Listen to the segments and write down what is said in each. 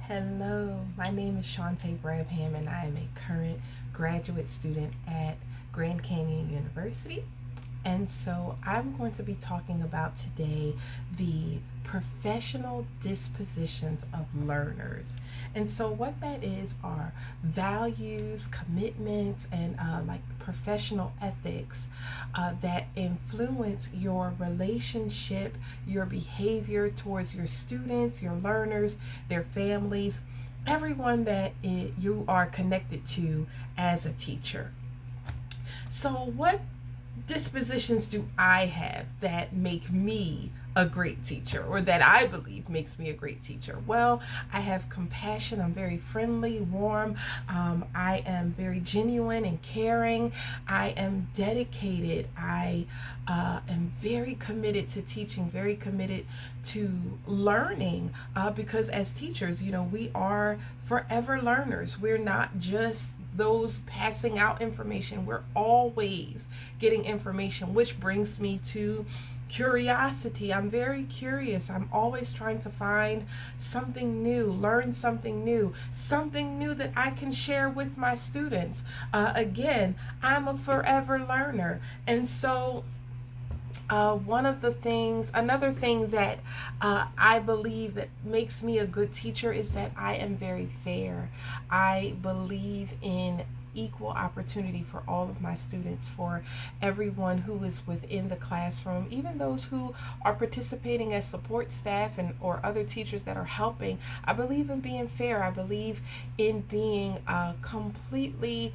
Hello, my name is Shantae Brabham, and I am a current graduate student at Grand Canyon University. And so I'm going to be talking about today the professional dispositions of learners. And so, what that is are values, commitments, and like professional ethics that influence your relationship, your behavior towards your students, your learners, their families, everyone that you are connected to as a teacher. So, what dispositions do I have that make me a great teacher, or that I believe makes me a great teacher? Well, I have compassion. I'm very friendly, warm. I am very genuine and caring. I am dedicated. I am very committed to teaching, very committed to learning, because as teachers, we are forever learners. We're not just those passing out information. We're always getting information, which brings me to curiosity. I'm very curious. I'm always trying to find something new, learn something new that I can share with my students. Again, I'm a forever learner. And so another thing that I believe that makes me a good teacher is that I am very fair. I believe in equal opportunity for all of my students, for everyone who is within the classroom, even those who are participating as support staff and or other teachers that are helping. I believe in being fair. I believe in being completely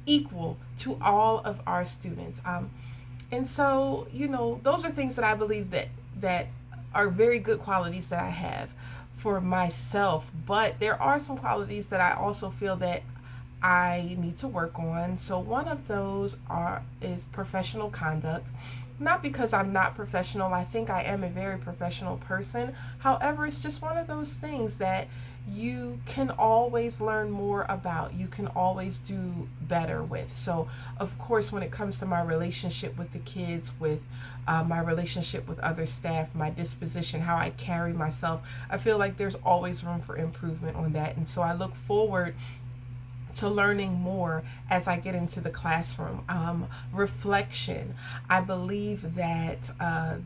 equal to all of our students. And so, those are things that I believe that are very good qualities that I have for myself. But there are some qualities that I also feel that I need to work on. So one of those is professional conduct. Not because I'm not professional. I think I am a very professional person. However, it's just one of those things that you can always learn more about. You can always do better with. So, of course, when it comes to my relationship with the kids, with my relationship with other staff, my disposition, how I carry myself, I feel like there's always room for improvement on that. And so I look forward to learning more as I get into the classroom. Reflection. I believe that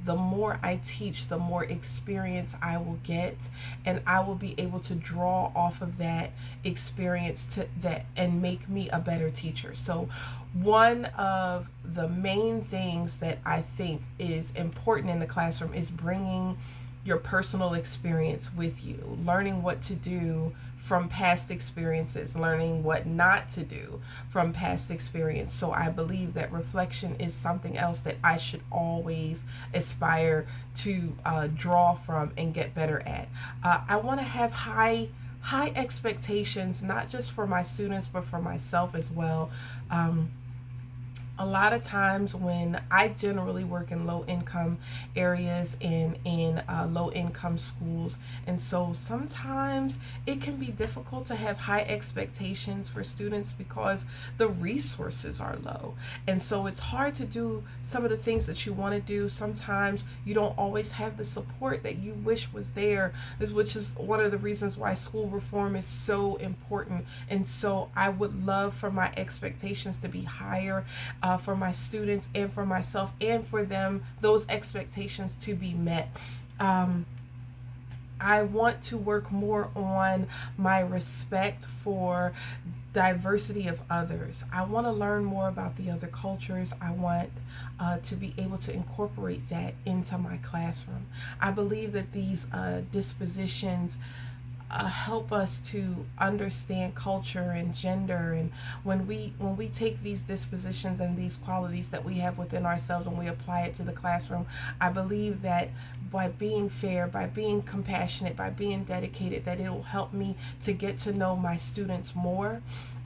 the more I teach, the more experience I will get, and I will be able to draw off of that experience to that and make me a better teacher. So one of the main things that I think is important in the classroom is bringing your personal experience with you, learning what to do from past experiences, learning what not to do from past experience. So I believe that reflection is something else that I should always aspire to draw from and get better at. I want to have high expectations, not just for my students but for myself as well. A lot of times when I generally work in low income areas and in low income schools, and so sometimes it can be difficult to have high expectations for students because the resources are low, and so it's hard to do some of the things that you want to do. Sometimes you don't always have the support that you wish was there, which is one of the reasons why school reform is so important. And so I would love for my expectations to be higher, for my students and for myself, and for them, those expectations to be met. I want to work more on my respect for diversity of others. I want to learn more about the other cultures. I want to be able to incorporate that into my classroom. I believe that these dispositions help us to understand culture and gender, and when we take these dispositions and these qualities that we have within ourselves and we apply it to the classroom, I believe that by being fair, by being compassionate, by being dedicated, that it will help me to get to know my students more,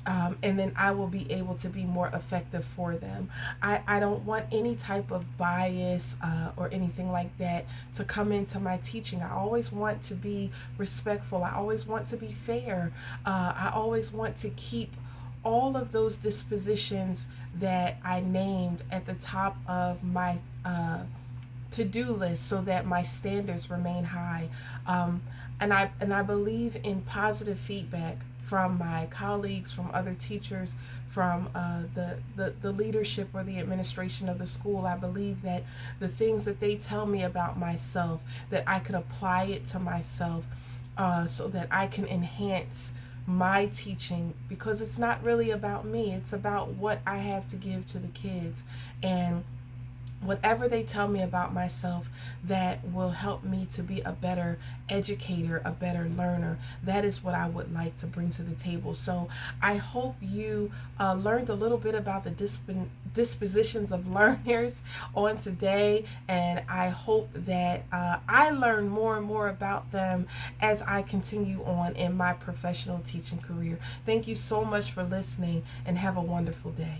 and then I will be able to be more effective for them. I don't want any type of bias or anything like that to come into my teaching. I always want to be respectful. I always want to be fair. I always want to keep all of those dispositions that I named at the top of my to-do list so that my standards remain high. And I believe in positive feedback from my colleagues, from other teachers, from the leadership or the administration of the school. I believe that the things that they tell me about myself, that I could apply it to myself, so that I can enhance my teaching, because it's not really about me. It's about what I have to give to the kids. And whatever they tell me about myself that will help me to be a better educator, a better learner, that is what I would like to bring to the table. So I hope you learned a little bit about the dispositions of learners on today, and I hope that I learn more and more about them as I continue on in my professional teaching career. Thank you so much for listening, and have a wonderful day.